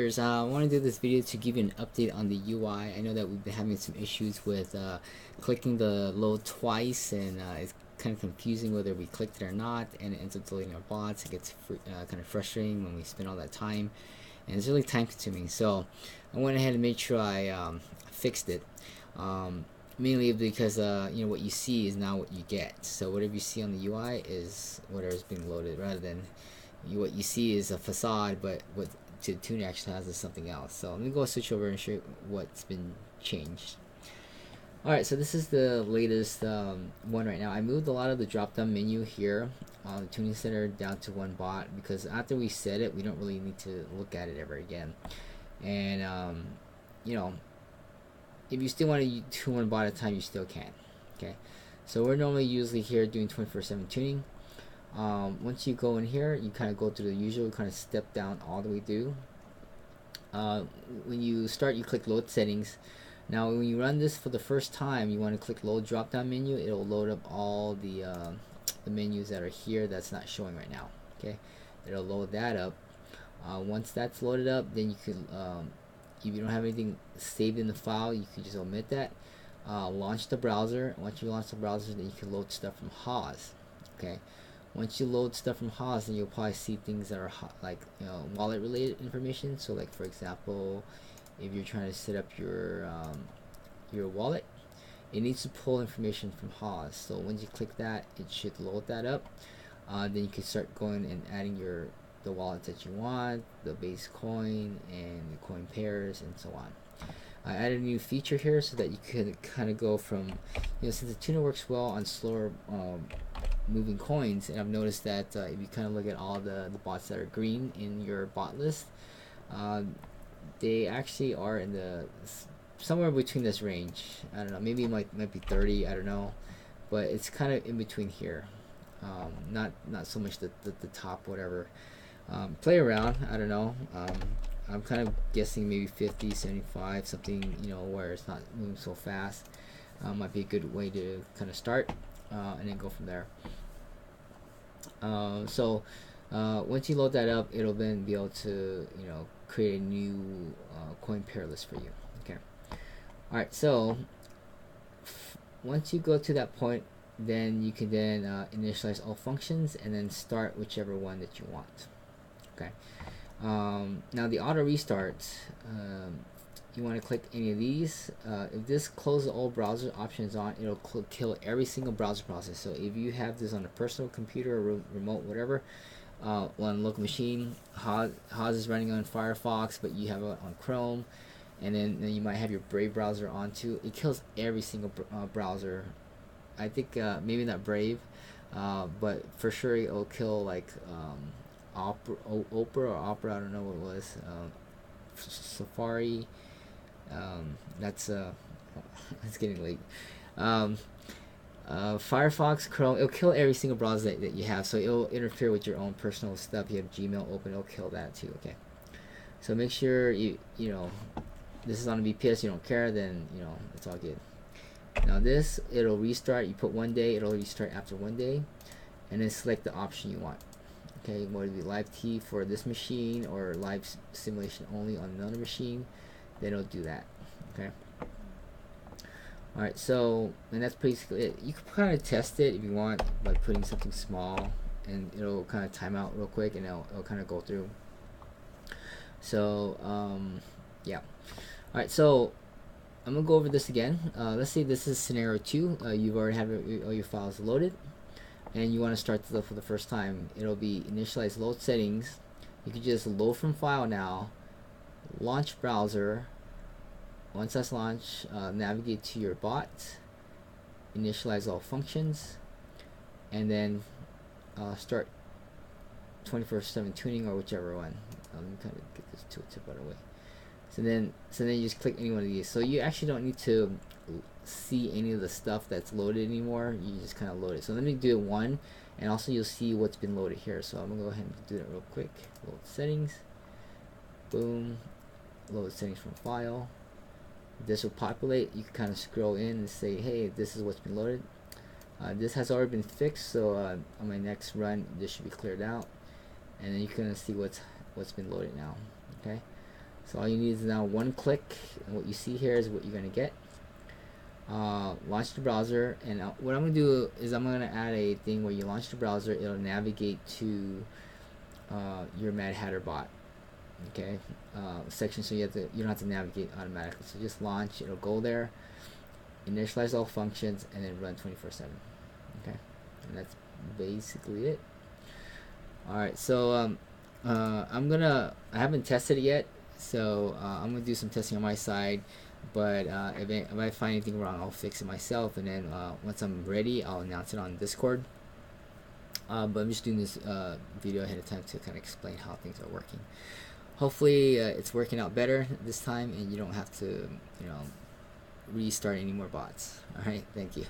users, I want to do this video to give you an update on the UI. I know that we've been having some issues with clicking the load twice, and it's kind of confusing whether we clicked it or not, and it ends up deleting our bots. It gets kind of frustrating when we spend all that time, and it's really time consuming. So I went ahead and made sure I fixed it. Mainly because what you see is not what you get. So whatever you see on the UI is whatever's being loaded, rather than what you see is a facade, but what the tuner actually has is something else. So let me go switch over and show you what's been changed. Alright, so this is the latest one right now. I moved a lot of the drop down menu here on the tuning center down to one bot, because after we set it, we don't really need to look at it ever again. And if you still want to tune one bot at a time, you still can. Okay, so we're normally usually here doing 24/7 tuning. Once you go in here, you kind of go through the usual, kind of step down all the way through. When you start, you click load settings. Now when you run this for the first time, you want to click load drop down menu. It'll load up all the menus that are here that's not showing right now. Okay, it'll load that up. Once that's loaded up, then you can if you don't have anything saved in the file, you can just omit that. Launch the browser. Once you launch the browser, then you can load stuff from Haas. Okay, once you load stuff from Haas, then you'll probably see things that are like wallet related information. So like, for example, if you're trying to set up your wallet, it needs to pull information from Haas. So once you click that, it should load that up. Then you can start going and adding the wallets that you want, the base coin and the coin pairs, and so on. I added a new feature here so that you could kind of go from, since the tuner works well on slower moving coins, and I've noticed that if you kind of look at all the bots that are green in your bot list, they actually are in the somewhere between this range. I don't know, maybe it might be 30, I don't know, but it's kind of in between here. Not so much the top, whatever. Play around, I don't know. I'm kind of guessing maybe 50, 75, something, where it's not moving so fast. Might be a good way to kind of start, and then go from there. So once you load that up, it'll then be able to create a new coin pair list for you. Okay. All right, so once you go to that point, then you can then initialize all functions and then start whichever one that you want. Okay. Now the auto restart, you want to click any of these. If this close all browser options on, it'll kill every single browser process. So if you have this on a personal computer or remote, whatever, on a local machine, Haas is running on Firefox, but you have it on Chrome, and then you might have your Brave browser on too. It kills every single browser. I think maybe not Brave, but for sure it'll kill like Opera or Opera, I don't know what it was, Safari. That's it's getting late. Firefox, Chrome, it'll kill every single browser that you have, so it'll interfere with your own personal stuff. You have Gmail open, it'll kill that too. Okay, so make sure you this is on a VPS, you don't care, then it's all good. Now this, it'll restart. You put 1 day, it'll restart after 1 day, and then select the option you want. Okay, whether it be live T for this machine or live simulation only on another machine, then it'll do that. Okay. All right, so, and that's basically it. You can kind of test it if you want by putting something small, and it'll kind of time out real quick, and it'll kind of go through. So yeah. All right, so I'm gonna go over this again. Let's say this is scenario 2. You've already have all your files loaded, and you want to start this for the first time. It'll be initialize load settings. You can just load from file now, launch browser. Once that's launched, navigate to your bot, initialize all functions, and then start 24/7 tuning or whichever one. Let me kind of get this tooltip out of the way. So then you just click any one of these. So you actually don't need to see any of the stuff that's loaded anymore. You just kind of load it. So let me do it one, and also you'll see what's been loaded here. So I'm gonna go ahead and do that real quick. Load settings, boom, load settings from file. This will populate. You can kind of scroll in and say, hey, this is what's been loaded. This has already been fixed, so on my next run this should be cleared out, and then you can see what's been loaded now. Okay, So all you need is now one click, and what you see here is what you're gonna get. Launch the browser, and what I'm gonna do is I'm gonna add a thing where you launch the browser, it'll navigate to your Mad Hatter bot, okay, section, so you don't have to navigate automatically. So just launch, it'll go there, initialize all functions, and then run 24/7. Okay, and that's basically it. All right, so I haven't tested it yet, so I'm gonna do some testing on my side. But if I find anything wrong, I'll fix it myself, and then once I'm ready, I'll announce it on Discord. But I'm just doing this video ahead of time to kind of explain how things are working. Hopefully it's working out better this time, and you don't have to, restart any more bots. All right, thank you.